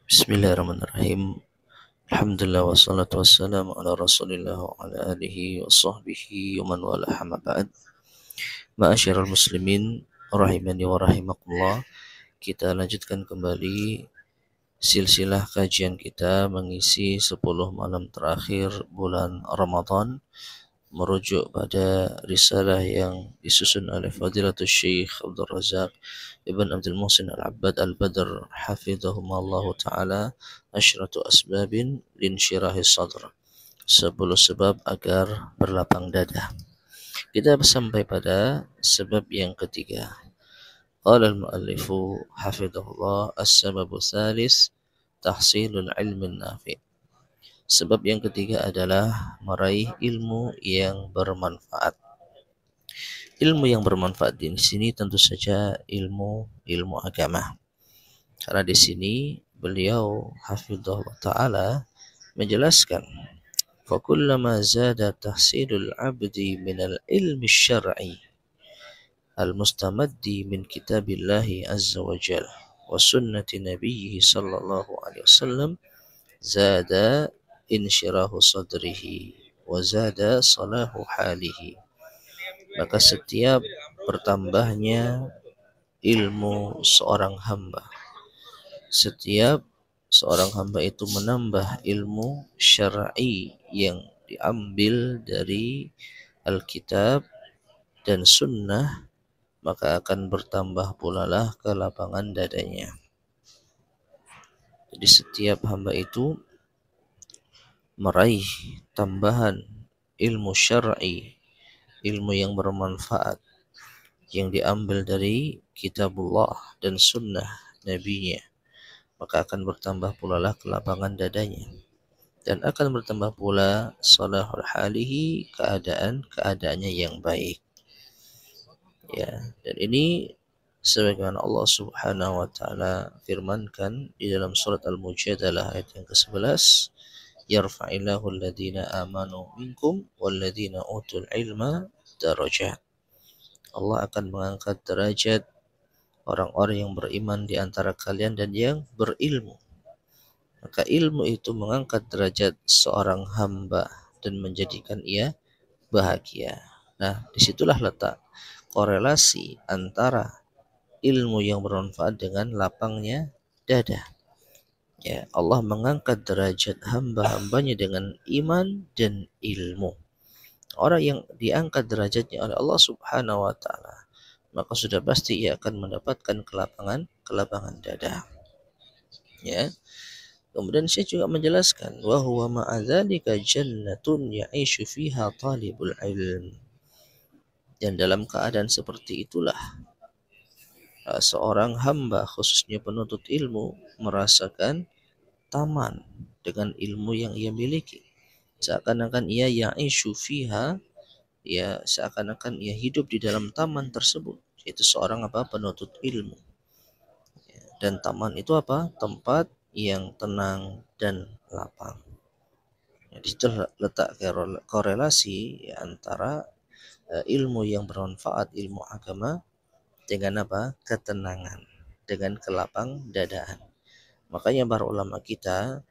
Bismillahirrahmanirrahim. Alhamdulillah wassalatu wassalamu ala Rasulillah wa ala alihi wa sahbihi wa man wala amma ba'd. Ma'asyiral muslimin rahimani wa rahimakumullah. Kita lanjutkan kembali silsilah kajian kita mengisi 10 malam terakhir bulan Ramadan, merujuk pada risalah yang disusun oleh Fadilatul Syekh Abdul Razak Ibn Abdul Muhsin Al-Abbad Al-Badr hafizahumullah ta'ala, Asyratu asbabin linsyirahis sadr, 10 sebab agar berlapang dada. Kita sampai pada sebab yang ketiga. Qala al-muallifu hafizahullah, as-sababu tsalis tahsilul ilmin nafi'. Sebab yang ketiga adalah meraih ilmu yang bermanfaat. Ilmu yang bermanfaat di sini tentu saja ilmu agama. Karena di sini beliau hafizahullah taala menjelaskan, fa kullama zada tahsilul abdi minal ilmi syar'i al-mustamaddi min kitabillahi azza wa jalla wa sunnati nabiyhi sallallahu alaihi wasallam zada insyirahu sadrihi wa zada salahu halihi. Maka setiap bertambahnya ilmu seorang hamba, setiap seorang hamba itu menambah ilmu syar'i yang diambil dari Alkitab dan Sunnah, maka akan bertambah pula lah kelapangan dadanya. Jadi setiap hamba itu meraih tambahan ilmu syar'i, ilmu yang bermanfaat yang diambil dari kitabullah dan sunnah nabinya, maka akan bertambah pula lah kelapangan dadanya, dan akan bertambah pula salahul halihi, keadaannya yang baik. Ya, dan ini sebagaimana Allah Subhanahu wa taala firmankan di dalam surat Al-Mujadalah ayat yang ke-11, yarfa'illahu alladhina amanu minkum walladhina utul ilma darajat. Allah akan mengangkat derajat orang-orang yang beriman di antara kalian dan yang berilmu. Maka ilmu itu mengangkat derajat seorang hamba dan menjadikan ia bahagia. Nah, disitulah letak korelasi antara ilmu yang bermanfaat dengan lapangnya dada. Ya, Allah mengangkat derajat hamba-hambanya dengan iman dan ilmu. Orang yang diangkat derajatnya oleh Allah Subhanahu wa taala, maka sudah pasti ia akan mendapatkan kelapangan dada. Ya. Kemudian saya juga menjelaskan, wa huwa ma'adzalika jannatun ya'ishu fiha talibul ilm. Dan dalam keadaan seperti itulah seorang hamba, khususnya penuntut ilmu, merasakan taman dengan ilmu yang ia miliki. Seakan-akan ia ya'ishu fiha, ya seakan-akan ia hidup di dalam taman tersebut, yaitu seorang penuntut ilmu. Dan taman itu tempat yang tenang dan lapang. Jadi itu letak korelasi antara ilmu yang bermanfaat, ilmu agama, dengan ketenangan, dengan kelapang dadaan. Makanya para ulama kita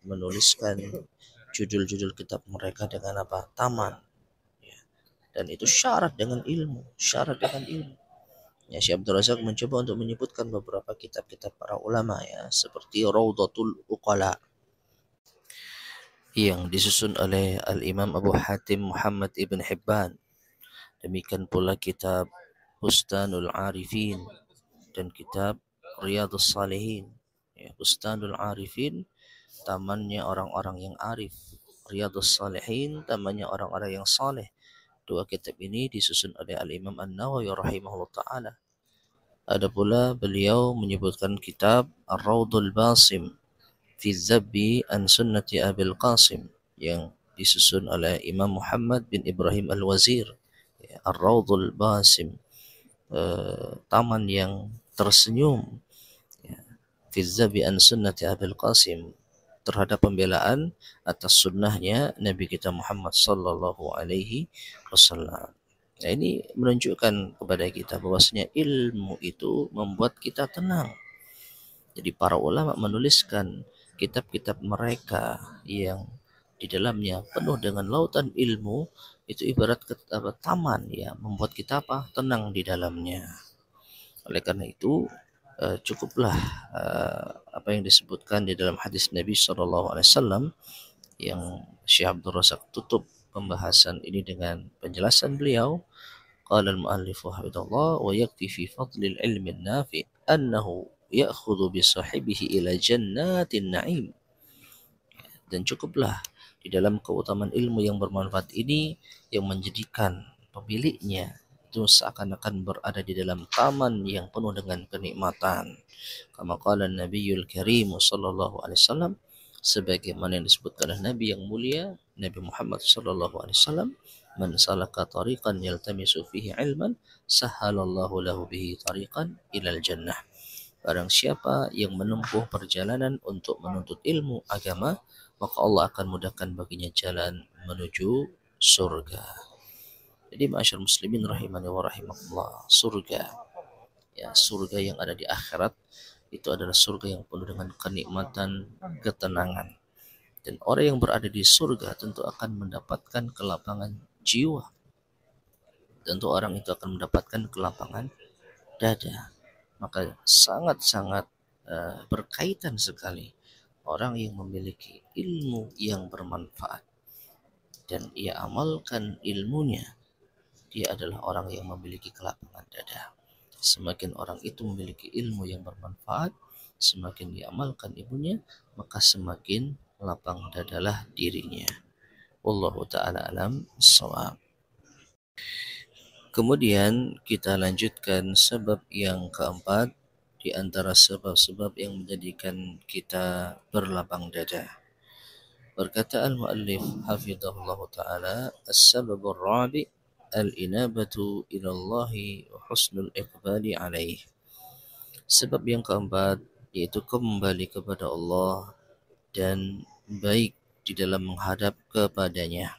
menuliskan judul-judul kitab mereka dengan taman, ya. Dan itu syarat dengan ilmu. Ya, Syekh Abdul Razak mencoba untuk menyebutkan beberapa kitab-kitab para ulama, ya, seperti Raudatul Uqala yang disusun oleh Al-Imam Abu Hatim Muhammad Ibn Hibban. Demikian pula kitab Bustanul Arifin dan kitab Riyadhus Salihin. Ya, Bustanul Arifin, tamannya orang-orang yang arif. Riyadhus Salihin, tamannya orang-orang yang saleh. Dua kitab ini disusun oleh Al-Imam An-Nawawi rahimahullah ta'ala. Ada pula beliau menyebutkan kitab Ar-Raudul Basim fi Zabbi an Sunnati Abil Qasim yang disusun oleh Imam Muhammad bin Ibrahim Al-Wazir. Ya, Ar-Raudul Basim, taman yang tersenyum, ya, fi Zabbi an Sunnati Abil Qasim, terhadap pembelaan atas sunnahnya Nabi kita Muhammad sallallahu alaihi wasallam. Nah, ini menunjukkan kepada kita bahwasanya ilmu itu membuat kita tenang. Jadi para ulama menuliskan kitab-kitab mereka yang di dalamnya penuh dengan lautan ilmu, itu ibarat taman ya, membuat kita tenang di dalamnya. Oleh karena itu cukuplah apa yang disebutkan di dalam hadis Nabi SAW yang Syekh Abdul Razak tutup pembahasan ini dengan penjelasan beliau. Qala al-mu'allif hafidhahullah wa yakfi fi fadlil ilmi nafi annahu ya'khudhu bi sahibihi ila jannatin na'im. Dan cukuplah di dalam keutamaan ilmu yang bermanfaat ini yang menjadikan pemiliknya itu seakan-akan berada di dalam taman yang penuh dengan kenikmatan. Kama qala Nabiyul Karim sallallahu alaihi wasallam, sebagaimana yang disebutkan oleh Nabi yang mulia Nabi Muhammad sallallahu alaihi wasallam, man salaka tariqan yaltamisu fihi ilman sahhalallahu lahu bihi tariqan ilal jannah. Barang siapa yang menempuh perjalanan untuk menuntut ilmu agama, maka Allah akan mudahkan baginya jalan menuju surga. Jadi ma'asyar muslimin rahimani wa rahimakumullah, surga ya, surga yang ada di akhirat itu adalah surga yang penuh dengan kenikmatan, ketenangan. Dan orang yang berada di surga tentu akan mendapatkan kelapangan jiwa. Tentu orang itu akan mendapatkan kelapangan dada. Maka sangat-sangat berkaitan sekali orang yang memiliki ilmu yang bermanfaat dan ia amalkan ilmunya, dia adalah orang yang memiliki kelapangan dada. Semakin orang itu memiliki ilmu yang bermanfaat, semakin diamalkan ilmunya, maka semakin lapang dadalah dirinya. Wallahu ta'ala alam shawab. Kemudian kita lanjutkan sebab yang keempat di antara sebab-sebab yang menjadikan kita berlapang dada. Berkata al-muallif hafizahullah ta'ala, as-sababur rabi' al-inabatu ilallahi wa husnul iqbali alaih. Sebab yang keempat yaitu kembali kepada Allah dan baik di dalam menghadap kepadanya.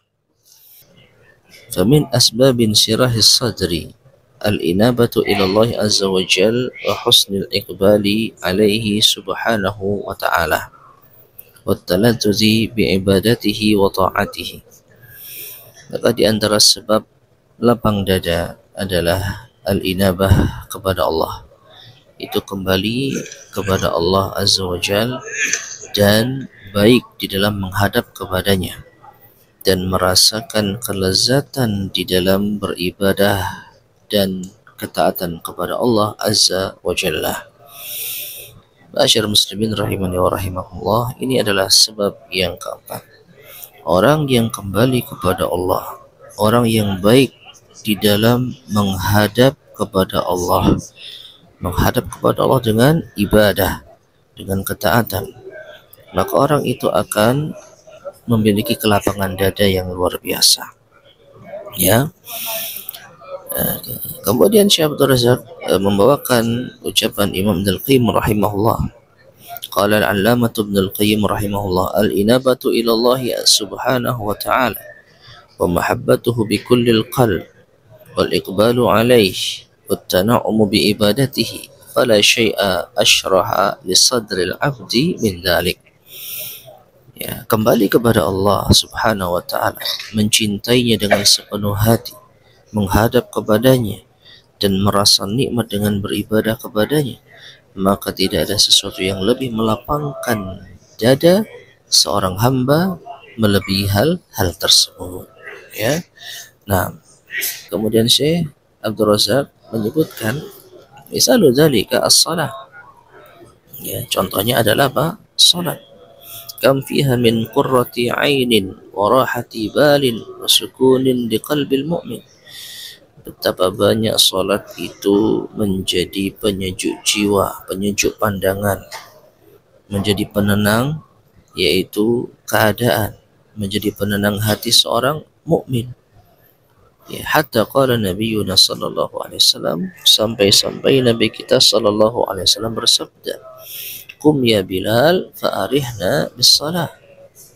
Famin asbabin syirahis sadri al-inabatu ilallahi azza wa jal wa husnul iqbali alaihi subhanahu wa ta'ala wa taladzuzi bi'ibadatihi wa ta'atihi. Maka di antara sebab lapang dada adalah al-inabah kepada Allah, itu kembali kepada Allah azza wa jal dan baik di dalam menghadap kepadanya dan merasakan kelezatan di dalam beribadah dan ketaatan kepada Allah azza wa jalla. Ma'asyar muslimin rahimani wa rahimakumullah, ini adalah sebab yang keempat. Orang yang kembali kepada Allah, orang yang baik di dalam menghadap kepada Allah, menghadap kepada Allah dengan ibadah, dengan ketaatan, maka orang itu akan memiliki kelapangan dada yang luar biasa. Ya. Kemudian Syekh Abdul Razak membawakan ucapan Imam Ibnul Qayyim rahimahullah. Qala al-'allamah Ibnul Qayyim rahimahullah, al-inabatu ila Allah subhanahu wa ta'ala wa mahabbatuhu bi kulli al-qalb wal iqbalu alayhi wat tana'umu bi ibadatihi fala syai'a ashraha li sadri al-'abdi min dhalik. Ya, kembali kepada Allah subhanahu wa ta'ala, mencintainya dengan sepenuh hati, menghadap kepadanya dan merasa nikmat dengan beribadah kepadanya, maka tidak ada sesuatu yang lebih melapangkan dada seorang hamba melebihi hal tersebut. Ya. Nah, kemudian Syekh Abdul Razak menyebutkan misalu dzalika as-shalah. Ya, contohnya adalah apa? Salat. Kam fiha min qurrati 'ainin wa rahati balin wa sukunin liqalbil mu'min. Betapa banyak salat itu menjadi penyejuk jiwa, penyejuk pandangan, menjadi penenang yaitu keadaan, menjadi penenang hati seorang mukmin. Ya, hatta qala nabiyuna sallallahu alaihi wasallam, sampai Nabi kita sallallahu alaihi wasallam bersabda, "Qum ya Bilal fa'arihna bis-shalah."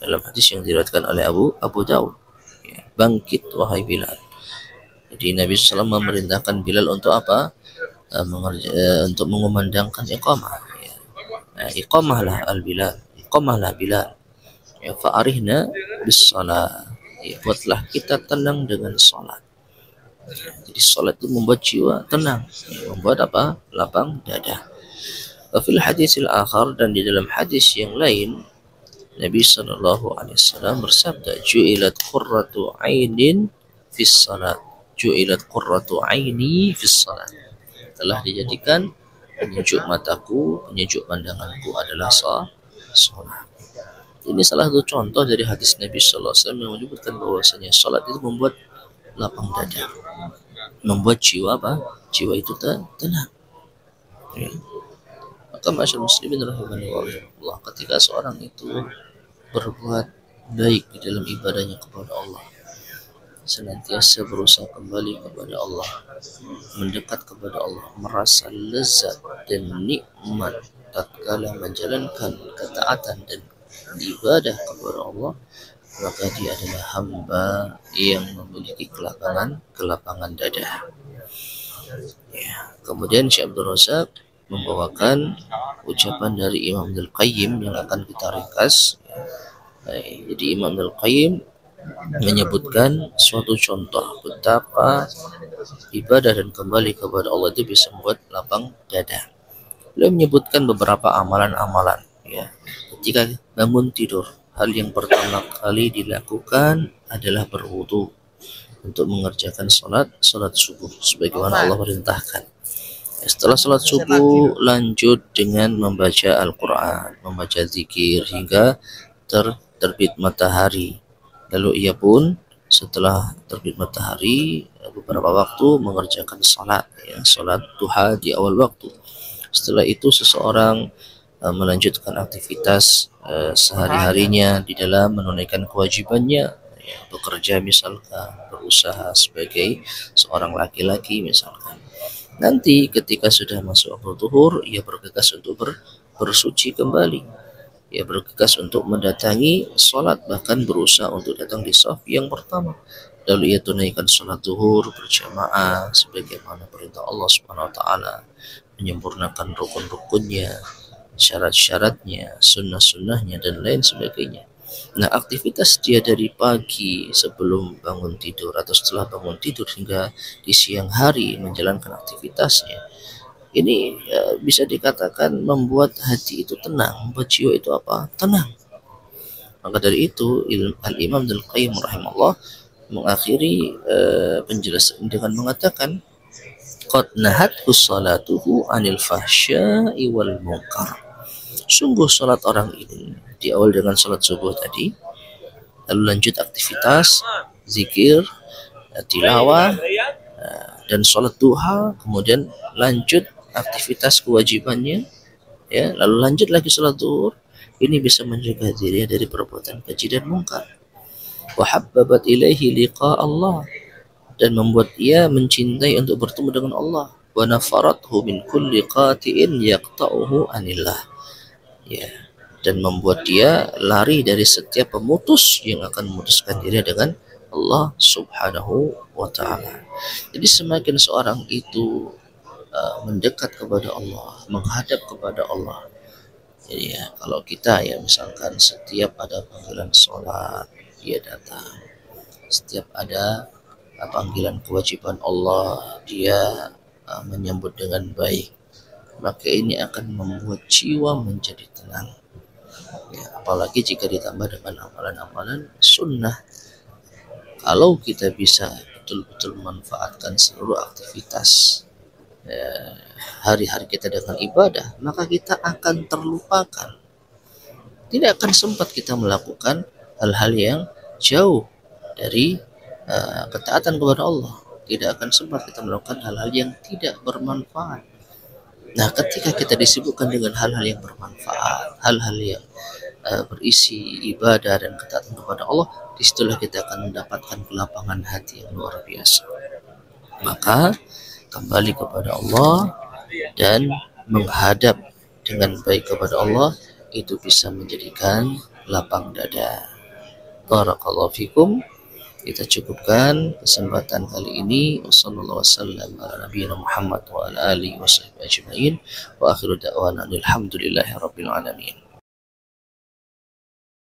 Dalam hadis yang diriwayatkan oleh Abu Daud. Ya, bangkit wahai Bilal. Jadi Nabi SAW memerintahkan Bilal untuk apa? Untuk mengumandangkan iqamah. Ya. iqamahlah al-Bilal, iqamahlah Bilal, ya fa'arihna bis salat, ya buatlah kita tenang dengan salat. Jadi salat itu membuat jiwa tenang, ya, membuat apa? Lapang dada. Fil hadisil akhar, dan di dalam hadis yang lain Nabi sallallahu alaihi wasallam bersabda, ju'ilat qurratu ainin fis salat, ju'ilat qurratu aini fis salat, telah dijadikan penyejuk mataku, penyejuk pandanganku adalah salat. Ini salah satu contoh dari hadis Nabi sallallahu alaihi wasallam yang menyebutkan bahwasanya salat itu membuat lapang dada, membuat jiwa jiwa itu tenang. Ya. Maka masyarakat muslimin rahimahullah, ketika seorang itu berbuat baik di dalam ibadahnya kepada Allah, senantiasa berusaha kembali kepada Allah, mendekat kepada Allah, merasa lezat dan nikmat tatkala menjalankan ketaatan dan ibadah kepada Allah, maka dia adalah hamba yang memiliki kelapangan dada. Ya. Kemudian Syekh Abdul Razak membawakan ucapan dari Imam Ibnul Qayyim yang akan kita ringkas. Jadi Imam Ibnul Qayyim menyebutkan suatu contoh betapa ibadah dan kembali kepada Allah itu bisa membuat lapang dada. Beliau menyebutkan beberapa amalan-amalan, ya. Ketika bangun tidur, hal yang pertama kali dilakukan adalah berwudu untuk mengerjakan salat subuh sebagaimana Allah perintahkan. Setelah salat subuh, lanjut dengan membaca Al-Quran, membaca zikir hingga terbit matahari. Lalu ia pun setelah terbit matahari beberapa waktu mengerjakan salat, ya, salat duha di awal waktu. Setelah itu seseorang melanjutkan aktivitas sehari-harinya di dalam menunaikan kewajibannya, ya, bekerja misalkan, berusaha sebagai seorang laki-laki misalkan. Nanti ketika sudah masuk waktu zuhur, ia bergegas untuk bersuci kembali. Ia bergegas untuk mendatangi sholat, bahkan berusaha untuk datang di shaf yang pertama. Lalu ia tunaikan sholat zuhur berjamaah sebagaimana perintah Allah Subhanahu wa taala, menyempurnakan rukun-rukunnya, syarat-syaratnya, sunnah-sunnahnya, dan lain sebagainya. Nah, aktivitas dia dari pagi sebelum bangun tidur atau setelah bangun tidur hingga di siang hari menjalankan aktivitasnya, ini bisa dikatakan membuat hati itu tenang, membuat jiwa itu tenang. Maka dari itu Al-Imam Ibnul Qayyim rahimahullah mengakhiri penjelasan dengan mengatakan, qad nahathu salatuhu 'anil fahsya'i wal munkar. Sungguh salat orang ini diawal dengan salat subuh tadi, lalu lanjut aktivitas zikir, tilawah, dan salat duha, kemudian lanjut aktivitas kewajibannya, ya, lalu lanjut lagi salat zuhur. Ini bisa mencegah dirinya dari perbuatan keji dan mungkar. Wa habbabat ilaihi liqa Allah, dan membuat ia mencintai untuk bertemu dengan Allah. Wa nafarathu min kulli qati'in yaqta'uhu anillah, ya, dan membuat dia lari dari setiap pemutus yang akan memutuskan diri dengan Allah Subhanahu wa ta'ala. Jadi semakin seorang itu mendekat kepada Allah, menghadap kepada Allah. Jadi ya, kalau kita ya misalkan setiap ada panggilan sholat dia datang, setiap ada panggilan kewajiban Allah dia menyambut dengan baik, maka ini akan membuat jiwa menjadi tenang, ya, apalagi jika ditambah dengan amalan-amalan sunnah. Kalau kita bisa betul-betul memanfaatkan seluruh aktivitas hari-hari kita dengan ibadah, maka kita akan terlupakan. Tidak akan sempat kita melakukan hal-hal yang jauh dari ketaatan kepada Allah. Tidak akan sempat kita melakukan hal-hal yang tidak bermanfaat. Nah, ketika kita disibukkan dengan hal-hal yang bermanfaat, hal-hal yang berisi ibadah dan ketaatan kepada Allah, disitulah kita akan mendapatkan kelapangan hati yang luar biasa. Maka kembali kepada Allah dan menghadap dengan baik kepada Allah itu bisa menjadikan lapang dada. Barakallahu fikum. Kita cukupkan kesempatan kali ini. Wassallallahu wasallam ala nabiyina Muhammad wa ala alihi wa sahbihi ajma'in. Wa akhiru da'wana alhamdulillahi rabbil alamin.